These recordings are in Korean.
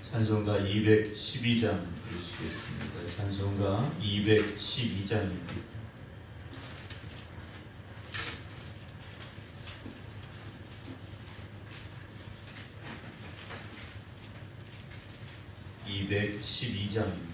찬송가 212장 읽으시겠습니다. 찬송가 212장입니다. (212장입니다)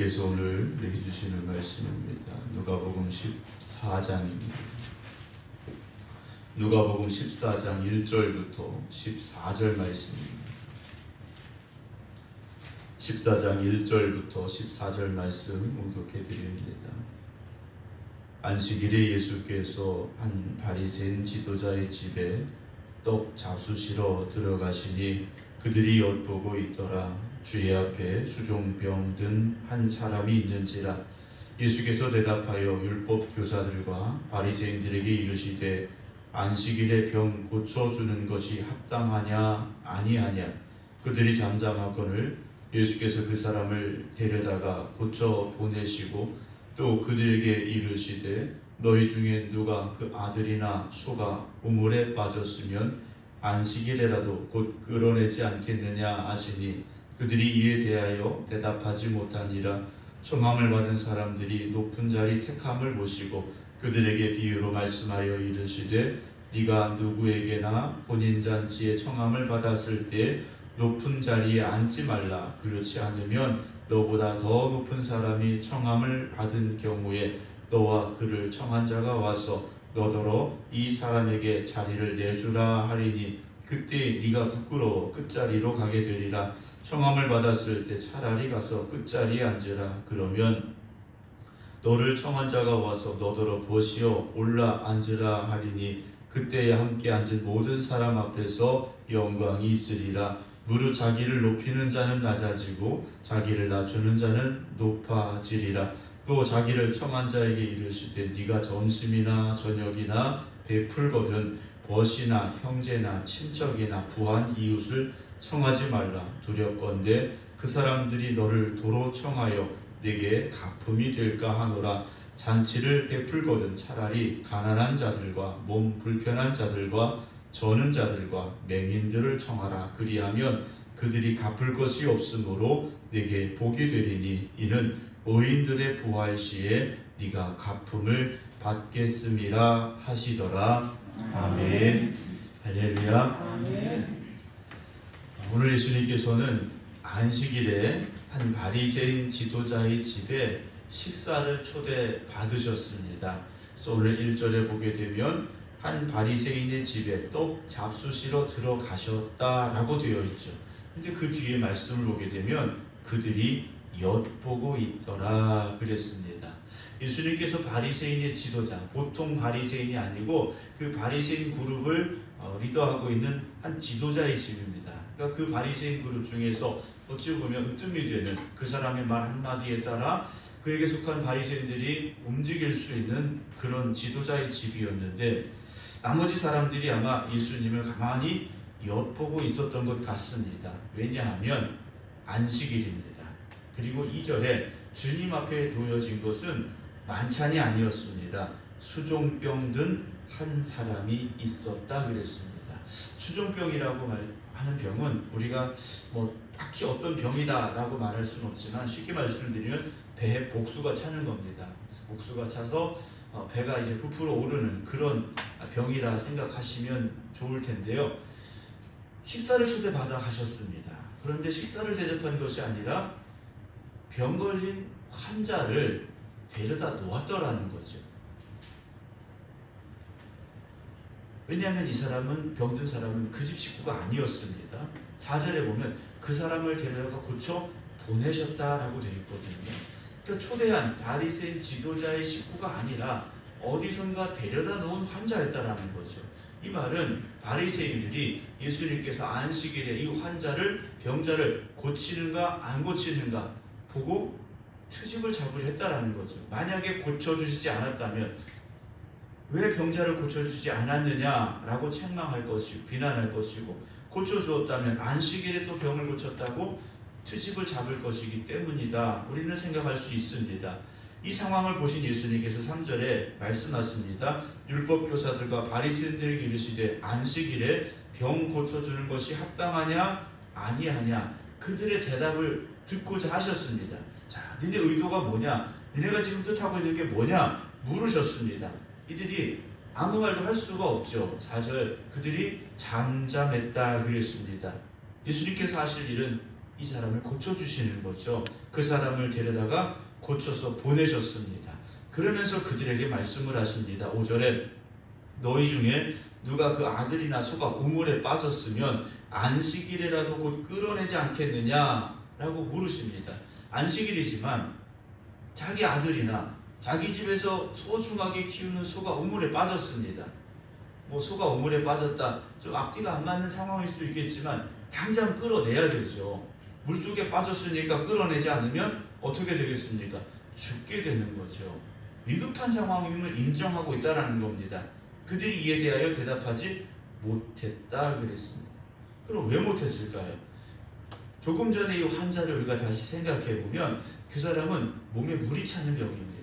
하나님께서 오늘 우리에게 주시는 말씀입니다. 누가복음 14장입니다. 누가복음 14장 1절부터 14절 말씀입니다. 14장 1절부터 14절 말씀 목독해 드립니다. 안식일에 예수께서 한 바리새인 지도자의 집에 떡 잡수시러 들어가시니 그들이 엿보고 있더라. 주의 앞에 수종병 든 한 사람이 있는지라. 예수께서 대답하여 율법 교사들과 바리새인들에게 이르시되 안식일에 병 고쳐주는 것이 합당하냐 아니하냐. 그들이 잠잠하거늘 예수께서 그 사람을 데려다가 고쳐 보내시고 또 그들에게 이르시되 너희 중에 누가 그 아들이나 소가 우물에 빠졌으면 안식일에라도 곧 끌어내지 않겠느냐 하시니 그들이 이에 대하여 대답하지 못하니라. 청함을 받은 사람들이 높은 자리 택함을 모시고 그들에게 비유로 말씀하여 이르시되 네가 누구에게나 혼인잔치에 청함을 받았을 때 높은 자리에 앉지 말라. 그렇지 않으면 너보다 더 높은 사람이 청함을 받은 경우에 너와 그를 청한 자가 와서 너더러 이 사람에게 자리를 내주라 하리니 그때 네가 부끄러워 끝자리로 가게 되리라. 청함을 받았을 때 차라리 가서 끝자리에 앉으라. 그러면 너를 청한 자가 와서 너더러 보시어 올라 앉으라 하리니 그때에 함께 앉은 모든 사람 앞에서 영광이 있으리라. 무릇 자기를 높이는 자는 낮아지고 자기를 낮추는 자는 높아지리라. 또 자기를 청한 자에게 이르시되 네가 점심이나 저녁이나 베풀거든 벗이나 형제나 친척이나 부한 이웃을 청하지 말라. 두렵건대 그 사람들이 너를 도로 청하여 네게 가품이 될까 하노라. 잔치를 베풀거든 차라리 가난한 자들과 몸 불편한 자들과 저는 자들과 맹인들을 청하라. 그리하면 그들이 갚을 것이 없으므로 네게 복이 되리니 이는 의인들의 부활 시에 네가 가품을 받겠음이라 하시더라. 아멘. 할렐루야. 아멘. 오늘 예수님께서는 안식일에 한 바리새인 지도자의 집에 식사를 초대받으셨습니다. 그래서 오늘 1절에 보게 되면 한 바리새인의 집에 떡 잡수시러 들어가셨다라고 되어 있죠. 근데 그 뒤에 말씀을 보게 되면 그들이 엿보고 있더라 그랬습니다. 예수님께서 바리새인의 지도자, 보통 바리새인이 아니고 그 바리새인 그룹을 리더하고 있는 한 지도자의 집입니다. 그러니까 그 바리새인 그룹 중에서 어찌 보면 으뜸이 되는 그 사람의 말 한마디에 따라 그에게 속한 바리새인들이 움직일 수 있는 그런 지도자의 집이었는데, 나머지 사람들이 아마 예수님을 가만히 엿보고 있었던 것 같습니다. 왜냐하면 안식일입니다. 그리고 2절에 주님 앞에 놓여진 것은 만찬이 아니었습니다. 수종병 든 한 사람이 있었다 그랬습니다. 수종병이라고 하는 병은 우리가 딱히 어떤 병이다라고 말할 수는 없지만, 쉽게 말씀드리면 배에 복수가 차는 겁니다. 복수가 차서 배가 이제 부풀어 오르는 그런 병이라 생각하시면 좋을 텐데요. 식사를 초대받아 가셨습니다. 그런데 식사를 대접한 것이 아니라 병 걸린 환자를 데려다 놓았더라는 거죠. 왜냐하면 이 사람은, 병든 사람은 그 집 식구가 아니었습니다. 4절에 보면 그 사람을 데려다가 고쳐 보내셨다라고 되어 있거든요. 그러니까 초대한 바리새인 지도자의 식구가 아니라 어디선가 데려다 놓은 환자였다라는 거죠. 이 말은 바리새인들이 예수님께서 안식일에 이 환자를, 병자를 고치는가 안 고치는가 보고 트집을 잡으려 했다라는 거죠. 만약에 고쳐주시지 않았다면 왜 병자를 고쳐주지 않았느냐라고 책망할 것이고 비난할 것이고, 고쳐주었다면 안식일에 또 병을 고쳤다고 트집을 잡을 것이기 때문이다, 우리는 생각할 수 있습니다. 이 상황을 보신 예수님께서 3절에 말씀하십니다. 율법교사들과 바리새인들에게 이르시되 안식일에 병 고쳐주는 것이 합당하냐 아니하냐, 그들의 대답을 듣고자 하셨습니다. 자, 니네 의도가 뭐냐, 니네가 지금 뜻하고 있는 게 뭐냐 물으셨습니다. 이들이 아무 말도 할 수가 없죠. 4절, 그들이 잠잠했다 그랬습니다. 예수님께서 하실 일은 이 사람을 고쳐주시는 거죠. 그 사람을 데려다가 고쳐서 보내셨습니다. 그러면서 그들에게 말씀을 하십니다. 5절에 너희 중에 누가 그 아들이나 소가 우물에 빠졌으면 안식일이라도 곧 끌어내지 않겠느냐라고 물으십니다. 안식일이지만 자기 아들이나 자기 집에서 소중하게 키우는 소가 우물에 빠졌습니다. 소가 우물에 빠졌다, 좀 앞뒤가 안 맞는 상황일 수도 있겠지만 당장 끌어내야 되죠. 물속에 빠졌으니까 끌어내지 않으면 어떻게 되겠습니까? 죽게 되는 거죠. 위급한 상황임을 인정하고 있다는 겁니다. 그들이 이에 대하여 대답하지 못했다 그랬습니다. 그럼 왜 못했을까요? 조금 전에 이 환자를 우리가 다시 생각해 보면 그 사람은 몸에 물이 차는 병입니다.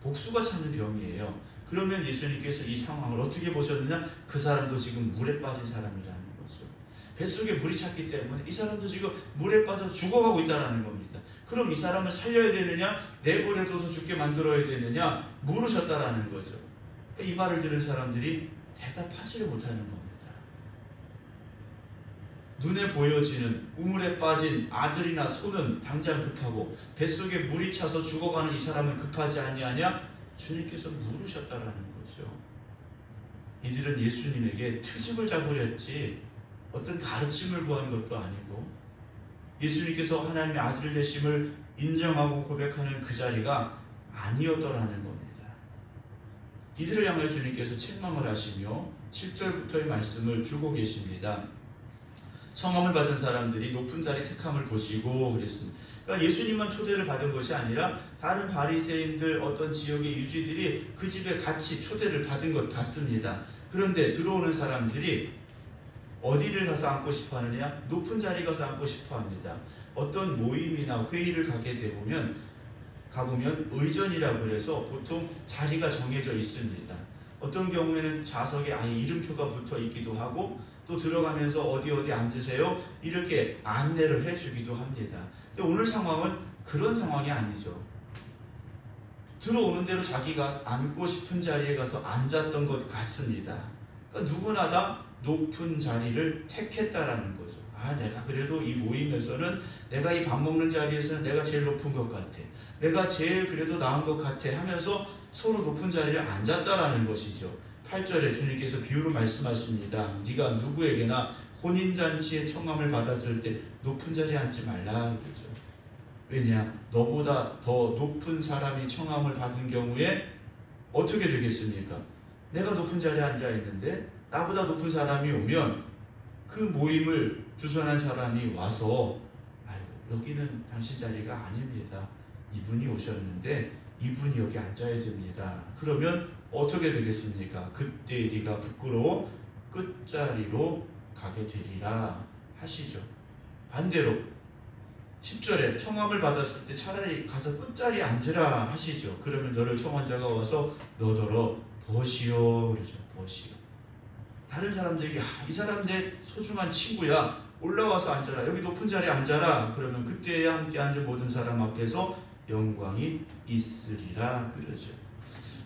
복수가 차는 병이에요. 그러면 예수님께서 이 상황을 어떻게 보셨느냐? 그 사람도 지금 물에 빠진 사람이라는 거죠. 뱃속에 물이 찼기 때문에 이 사람도 지금 물에 빠져 죽어가고 있다는 겁니다. 그럼 이 사람을 살려야 되느냐, 내버려둬서 죽게 만들어야 되느냐 물으셨다라는 거죠. 그러니까 이 말을 들은 사람들이 대답하지를 못하는 겁니다. 눈에 보여지는 우물에 빠진 아들이나 소는 당장 급하고 뱃속에 물이 차서 죽어가는 이 사람은 급하지 아니하냐? 주님께서 물으셨다라는 거죠. 이들은 예수님에게 트집을 잡으려 했지 어떤 가르침을 구한 것도 아니고, 예수님께서 하나님의 아들 되심을 인정하고 고백하는 그 자리가 아니었더라는 겁니다. 이들을 향하여 주님께서 책망을 하시며 7절부터의 말씀을 주고 계십니다. 청함을 받은 사람들이 높은 자리 택함을 보시고 그랬습니다. 그러니까 예수님만 초대를 받은 것이 아니라 다른 바리새인들, 어떤 지역의 유지들이 그 집에 같이 초대를 받은 것 같습니다. 그런데 들어오는 사람들이 어디를 가서 앉고 싶어 하느냐? 높은 자리 가서 앉고 싶어 합니다. 어떤 모임이나 회의를 가보면 의전이라고 그래서 보통 자리가 정해져 있습니다. 어떤 경우에는 좌석에 아예 이름표가 붙어 있기도 하고, 또 들어가면서 어디 앉으세요 이렇게 안내를 해주기도 합니다. 근데 오늘 상황은 그런 상황이 아니죠. 들어오는 대로 자기가 앉고 싶은 자리에 가서 앉았던 것 같습니다. 그러니까 누구나 다 높은 자리를 택했다라는 거죠. 내가 그래도 이 모임에서는, 내가 이 밥 먹는 자리에서는 내가 제일 높은 것 같아, 내가 제일 그래도 나은 것 같아 하면서 서로 높은 자리를 앉았다라는 것이죠. 8절에 주님께서 비유로 말씀하십니다. 네가 누구에게나 혼인잔치에 청함을 받았을 때 높은 자리에 앉지 말라 그러죠. 왜냐? 너보다 더 높은 사람이 청함을 받은 경우에 어떻게 되겠습니까? 내가 높은 자리에 앉아 있는데 나보다 높은 사람이 오면 그 모임을 주선한 사람이 와서 여기는 당신 자리가 아닙니다, 이분이 오셨는데 이분이 여기 앉아야 됩니다. 그러면 어떻게 되겠습니까? 그때 네가 부끄러워 끝자리로 가게 되리라 하시죠. 반대로 10절에 청함을 받았을 때 차라리 가서 끝자리에 앉으라 하시죠. 그러면 너를 청한 자가 와서 너더러 보시오 그러죠. 보시오. 다른 사람들에게 이 사람 내 소중한 친구야, 올라와서 앉아라, 여기 높은 자리에 앉아라. 그러면 그때야 함께 앉은 모든 사람 앞에서 영광이 있으리라 그러죠.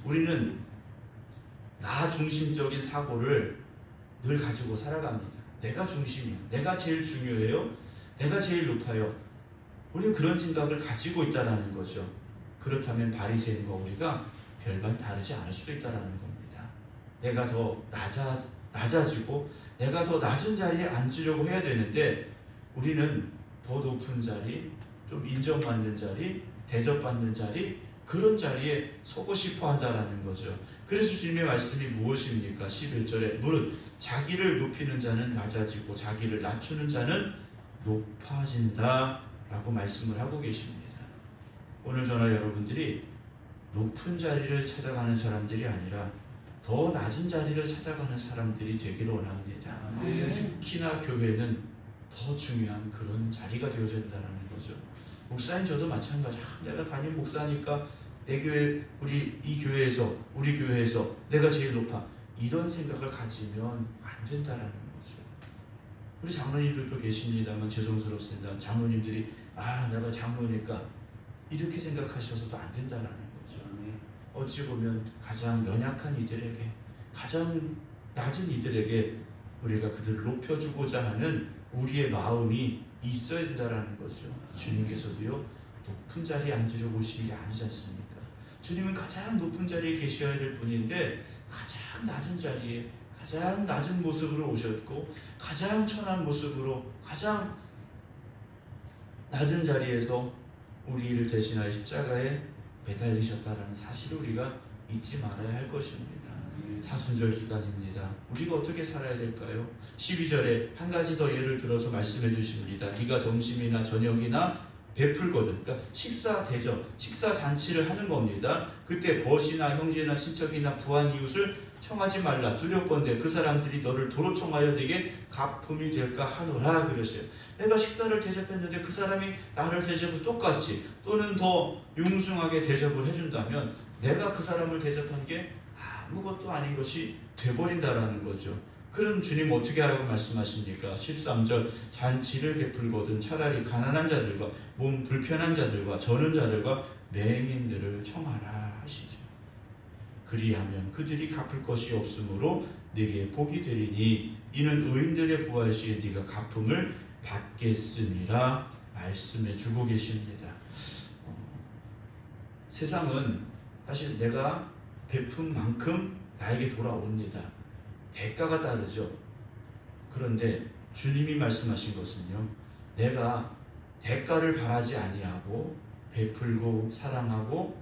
우리는 나 중심적인 사고를 늘 가지고 살아갑니다. 내가 중심이에요, 내가 제일 중요해요, 내가 제일 높아요. 우리는 그런 생각을 가지고 있다는 거죠. 그렇다면 바리새인과 우리가 별반 다르지 않을 수도 있다는 겁니다. 내가 더 낮아지고 내가 더 낮은 자리에 앉으려고 해야 되는데 우리는 더 높은 자리, 좀 인정받는 자리, 대접받는 자리, 그런 자리에 서고 싶어 한다는 거죠. 그래서 주님의 말씀이 무엇입니까? 11절에 무릇 자기를 높이는 자는 낮아지고 자기를 낮추는 자는 높아진다 라고 말씀을 하고 계십니다. 오늘 저나 여러분들이 높은 자리를 찾아가는 사람들이 아니라 더 낮은 자리를 찾아가는 사람들이 되기를 원합니다. 특히나 교회는 더 중요한 그런 자리가 되어야 된다는 거죠. 목사인 저도 마찬가지. 내가 담임 목사니까 내 교회, 우리 교회에서 내가 제일 높아, 이런 생각을 가지면 안 된다는 거죠. 우리 장로님들도 계십니다만 죄송스럽습니다. 장로님들이 내가 장로니까 이렇게 생각하셔서도 안 된다는 거죠. 어찌 보면 가장 연약한 이들에게, 가장 낮은 이들에게 우리가 그들을 높여주고자 하는 우리의 마음이 있어야 된다는 거죠. 주님께서도요, 높은 자리에 앉으려고 오신 게 아니지 않습니까? 주님은 가장 높은 자리에 계셔야 될 분인데 가장 낮은 자리에, 가장 낮은 모습으로 오셨고 가장 천한 모습으로 가장 낮은 자리에서 우리를 대신하여 십자가에 매달리셨다는 사실을 우리가 잊지 말아야 할 것입니다. 사순절 기간입니다. 우리가 어떻게 살아야 될까요? 12절에 한 가지 더 예를 들어서 말씀해 주십니다. 네가 점심이나 저녁이나 베풀거든. 그러니까 식사 대접, 식사 잔치를 하는 겁니다. 그때 벗이나 형제나 친척이나 부한 이웃을 청하지 말라. 두렵건대 그 사람들이 너를 도로 청하여 내게 가품이 될까 하노라 그러세요. 내가 식사를 대접했는데 그 사람이 나를 대접을 똑같이 또는 더 융숭하게 대접을 해준다면 내가 그 사람을 대접한 게 아무것도 아닌 것이 돼버린다라는 거죠. 그럼 주님 어떻게 하라고 말씀하십니까? 13절 잔치를 베풀거든 차라리 가난한 자들과 몸 불편한 자들과 저는 자들과 맹인들을 청하라 하시죠. 그리하면 그들이 갚을 것이 없으므로 네게 복이 되리니 이는 의인들의 부활 시에 네가 갚음을 받겠음이라 말씀해 주고 계십니다. 세상은 사실 내가 베푼 만큼 나에게 돌아옵니다. 대가가 따르죠. 그런데 주님이 말씀하신 것은요, 내가 대가를 바라지 아니하고 베풀고 사랑하고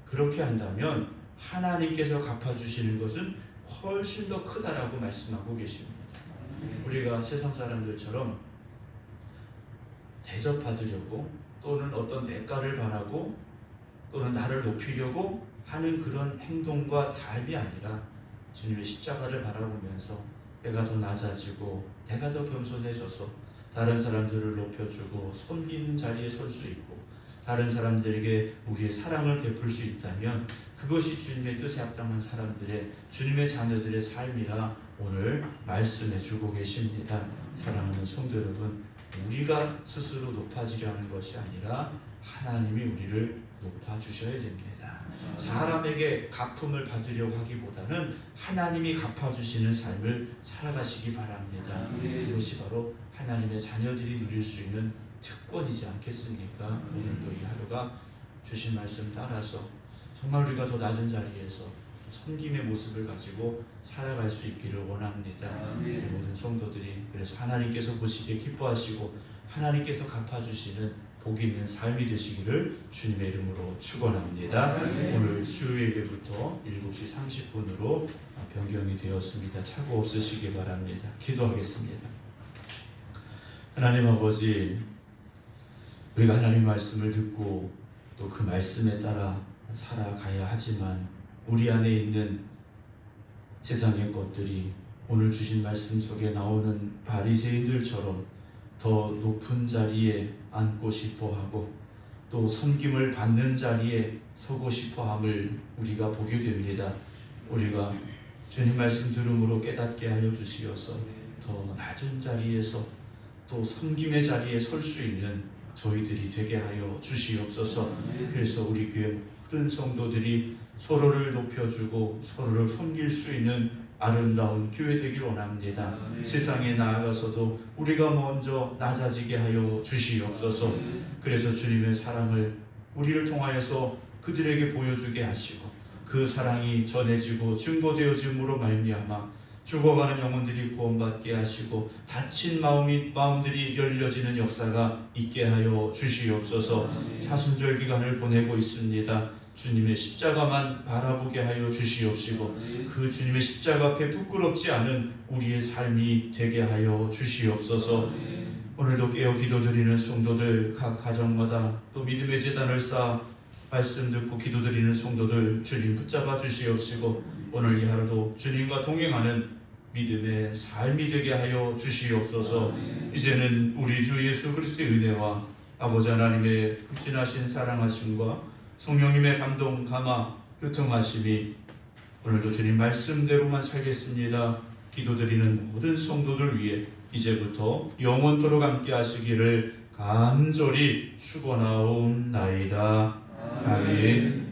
그렇게 한다면 하나님께서 갚아주시는 것은 훨씬 더 크다라고 말씀하고 계십니다. 우리가 세상 사람들처럼 대접받으려고 또는 어떤 대가를 바라고 또는 나를 높이려고 하는 그런 행동과 삶이 아니라 주님의 십자가를 바라보면서 내가 더 낮아지고 내가 더 겸손해져서 다른 사람들을 높여주고 섬기는 자리에 설 수 있고 다른 사람들에게 우리의 사랑을 베풀 수 있다면 그것이 주님의 뜻에 합당한 사람들의, 주님의 자녀들의 삶이라 오늘 말씀해 주고 계십니다. 사랑하는 성도 여러분, 우리가 스스로 높아지려 하는 것이 아니라 하나님이 우리를 높아주셔야 됩니다. 사람에게 갚음을 받으려고 하기보다는 하나님이 갚아주시는 삶을 살아가시기 바랍니다. 그것이 바로 하나님의 자녀들이 누릴 수 있는 특권이지 않겠습니까? 오늘도 이 하루가 주신 말씀 따라서 정말 우리가 더 낮은 자리에서 섬김의 모습을 가지고 살아갈 수 있기를 원합니다. 우리 모든 성도들이 그래서 하나님께서 보시기에 기뻐하시고 하나님께서 갚아주시는 복 있는 삶이 되시기를 주님의 이름으로 축원합니다. 오늘 수요일부터 7시 30분으로 변경이 되었습니다. 착오 없으시기 바랍니다. 기도하겠습니다. 하나님 아버지, 우리가 하나님 말씀을 듣고 또 그 말씀에 따라 살아가야 하지만 우리 안에 있는 세상의 것들이 오늘 주신 말씀 속에 나오는 바리새인들처럼 더 높은 자리에 앉고 싶어하고 또 섬김을 받는 자리에 서고 싶어함을 우리가 보게 됩니다. 우리가 주님 말씀 들음으로 깨닫게 하여 주시어서 더 낮은 자리에서 또 섬김의 자리에 설 수 있는 저희들이 되게 하여 주시옵소서. 그래서 우리 교회 모든 성도들이 서로를 높여주고 서로를 섬길 수 있는 아름다운 교회 되길 원합니다. 세상에 나아가서도 우리가 먼저 낮아지게 하여 주시옵소서. 그래서 주님의 사랑을 우리를 통하여서 그들에게 보여주게 하시고 그 사랑이 전해지고 증거되어짐으로 말미암아 죽어가는 영혼들이 구원받게 하시고 다친 마음들이 열려지는 역사가 있게 하여 주시옵소서. 사순절 기간을 보내고 있습니다. 주님의 십자가만 바라보게 하여 주시옵시고 그 주님의 십자가 앞에 부끄럽지 않은 우리의 삶이 되게 하여 주시옵소서. 오늘도 깨어 기도드리는 성도들 각 가정마다 또 믿음의 제단을 쌓아 말씀 듣고 기도드리는 성도들 주님 붙잡아 주시옵시고 오늘 이 하루도 주님과 동행하는 믿음의 삶이 되게 하여 주시옵소서. 이제는 우리 주 예수 그리스도의 은혜와 아버지 하나님의 극진하신 사랑하심과 성령님의 감동 감화 교통하심이 오늘도 주님 말씀대로만 살겠습니다. 기도드리는 모든 성도들 위해 이제부터 영원토록 함께 하시기를 간절히 축원하옵나이다. 아멘.